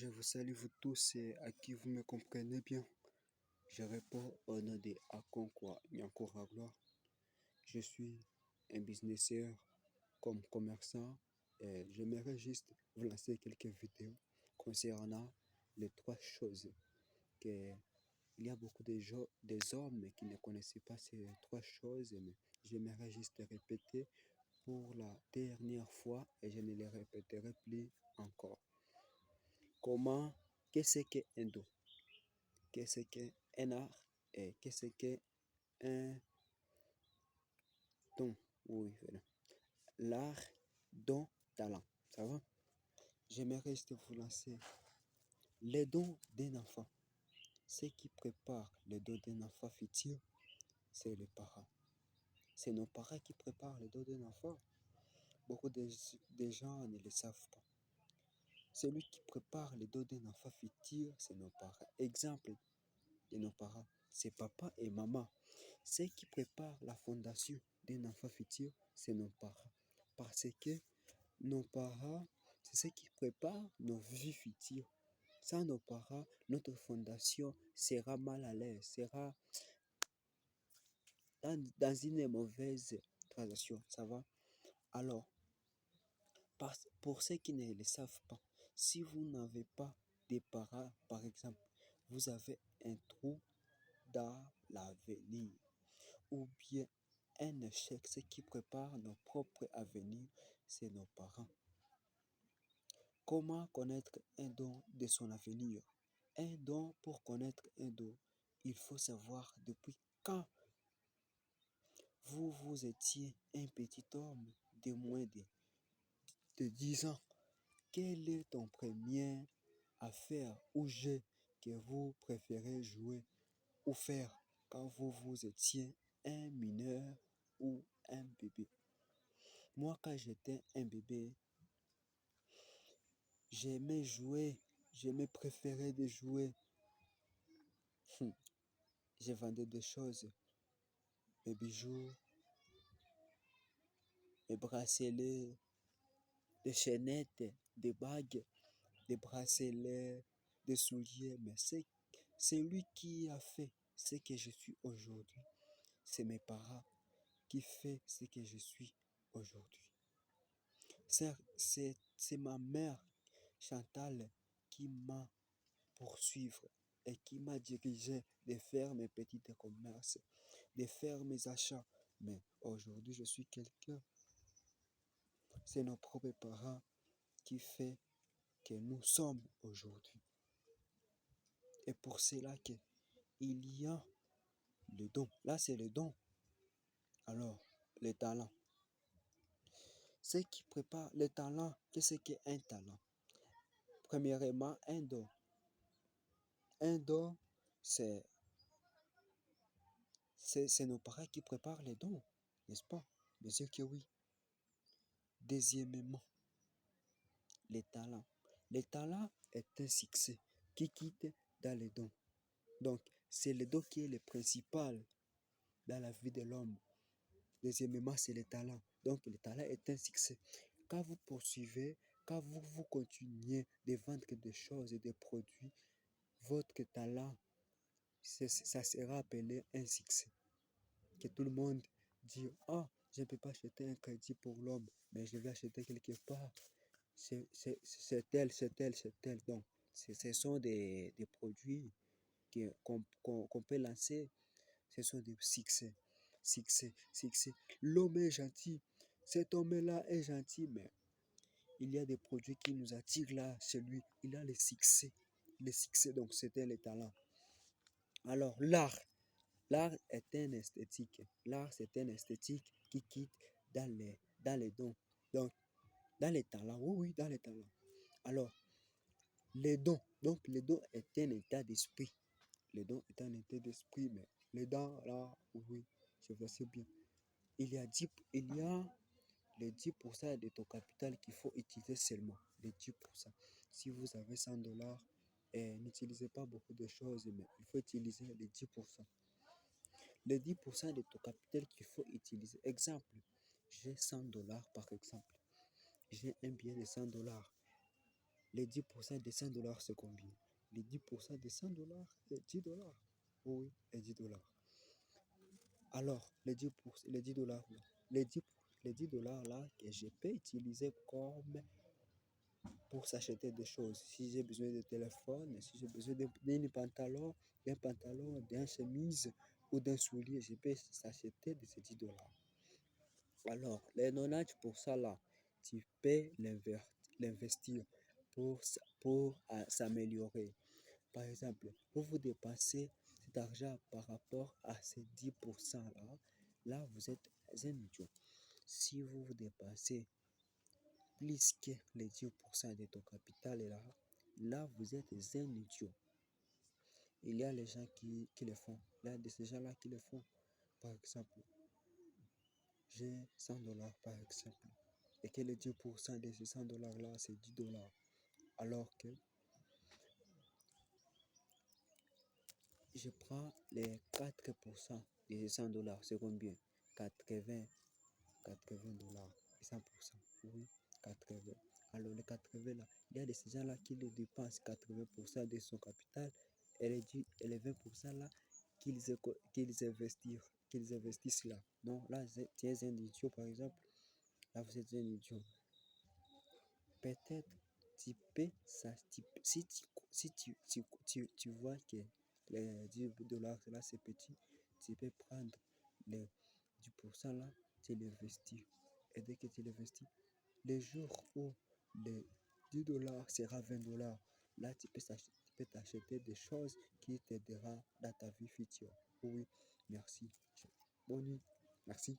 Je vous salue vous tous et à qui vous me comprenez bien. Je réponds au nom de Akonkwa Nyankora Gloire. Je suis un businesseur comme commerçant et j'aimerais juste vous lancer quelques vidéos concernant les trois choses que il y a beaucoup de gens, des hommes qui ne connaissaient pas ces trois choses, mais j'aimerais juste répéter pour la dernière fois et je ne les répéterai plus encore. Comment, qu'est-ce qu'un don? Qu'est-ce qu'un art et qu'est-ce qu'un don? Oui, voilà. L'art, don, talent. Ça va? J'aimerais juste vous lancer les dons d'un enfant. Ce qui prépare les dons d'un enfant futur, c'est les parents. C'est nos parents qui préparent les dons d'un enfant. Beaucoup de gens ne le savent pas. Celui qui prépare les dons d'un enfant futur, c'est nos parents. Exemple de nos parents, c'est papa et maman. Ceux qui préparent la fondation d'un enfant futur, c'est nos parents. Parce que nos parents, c'est ceux qui préparent nos vies futures. Sans nos parents, notre fondation sera mal à l'aise, sera dans une mauvaise transaction. Ça va? Alors, pour ceux qui ne le savent pas, si vous n'avez pas de parents, par exemple, vous avez un trou dans l'avenir ou bien un échec. Ce qui prépare nos propres avenirs, c'est nos parents. Comment connaître un don de son avenir? Un don, pour connaître un don, il faut savoir depuis quand vous étiez un petit homme de moins de 10 ans. Quel est ton premier affaire ou jeu que vous préférez jouer ou faire quand vous étiez un mineur ou un bébé? Moi, quand j'étais un bébé, j'aimais jouer, j'aimais préférer de jouer. Je vendais des choses, mes bijoux, mes bracelets, des chaînettes, des bagues, des bracelets, des souliers. Mais c'est lui qui a fait ce que je suis aujourd'hui. C'est mes parents qui fait ce que je suis aujourd'hui. C'est ma mère, Chantal, qui m'a poursuivre et qui m'a dirigé de faire mes petits commerces, de faire mes achats. Mais aujourd'hui, je suis quelqu'un. C'est nos propres parents qui fait que nous sommes aujourd'hui. Et pour cela que il y a le don. Là, c'est le don. Alors, les talents. Ce qui prépare le talent, qu'est-ce qu'un talent? Premièrement, un don. Un don, c'est nos parents qui préparent les dons, n'est-ce pas? Bien sûr que oui. Deuxièmement, les talents. Les talents est un succès qui quitte dans les dons. Donc, c'est le don qui est le principal dans la vie de l'homme. Deuxièmement, c'est le talent. Donc, le talent est un succès. Quand vous poursuivez, quand vous continuez de vendre des choses et des produits, votre talent, ça sera appelé un succès. Que tout le monde dit, ah, je ne peux pas acheter un crédit pour l'homme, mais je vais acheter quelque part. C'est tel. Donc, ce sont des produits qu'on peut lancer. Ce sont des succès. Succès. L'homme est gentil. Cet homme-là est gentil, mais il y a des produits qui nous attirent là, chez lui. Il a les succès. Les succès, donc c'était les talents. Alors, l'art. L'art est un esthétique. L'art, c'est un esthétique qui quitte dans les dons. Donc, dans les talents. Oui, oui, dans les talents. Alors, les dons. Donc, les dons est un état d'esprit. Les dons est un état d'esprit, mais les dons, là, oui, je vois ça bien. Il y a les 10% de ton capital qu'il faut utiliser seulement. Les 10%. Si vous avez 100 $, n'utilisez pas beaucoup de choses, mais il faut utiliser les 10%. Les 10% de ton capital qu'il faut utiliser. Exemple, j'ai 100 $ par exemple. J'ai un bien de 100 $. Les 10% de 100 dollars, c'est combien? Les 10% de 100 dollars, c'est 10 dollars. Oui, et 10 dollars. Alors, les 10 dollars, les 10 dollars là que je peux utiliser comme pour s'acheter des choses. Si j'ai besoin de téléphone, si j'ai besoin d'un pantalon, d'une chemise ou d'un soulier, je peux s'acheter de ces 10 dollars. Alors, les 90% là, tu peux l'investir pour s'améliorer. Par exemple, pour vous dépenser cet argent par rapport à ces 10% là, là, vous êtes un idiot. Si vous vous dépensez plus que les 10% de ton capital est là, là, vous êtes un idiot. Il y a les gens qui le font. Il y a de ces gens-là qui le font. Par exemple, j'ai 100 dollars par exemple. Et que les 10% de ces 100 dollars-là, c'est 10 dollars. Alors que je prends les 4% de ces 100 dollars. C'est combien? 80, 80 dollars. Et 100%. Oui, 80. Alors les 80 là, il y a de ces gens-là qui le dépensent 80% de son capital et les 20% là qu'ils investissent là. Non, là, tu es un idiot par exemple. Là, vous êtes un idiot. Peut-être tu peux, si tu vois que les 10 dollars là c'est petit, tu peux prendre les 10% là, tu l'investis. Et dès que tu l'investis, les jours où les 10 dollars sera 20 dollars, là tu peux t'acheter des choses qui t'aideront dans ta vie future. Oui, merci. Bonne nuit. Merci.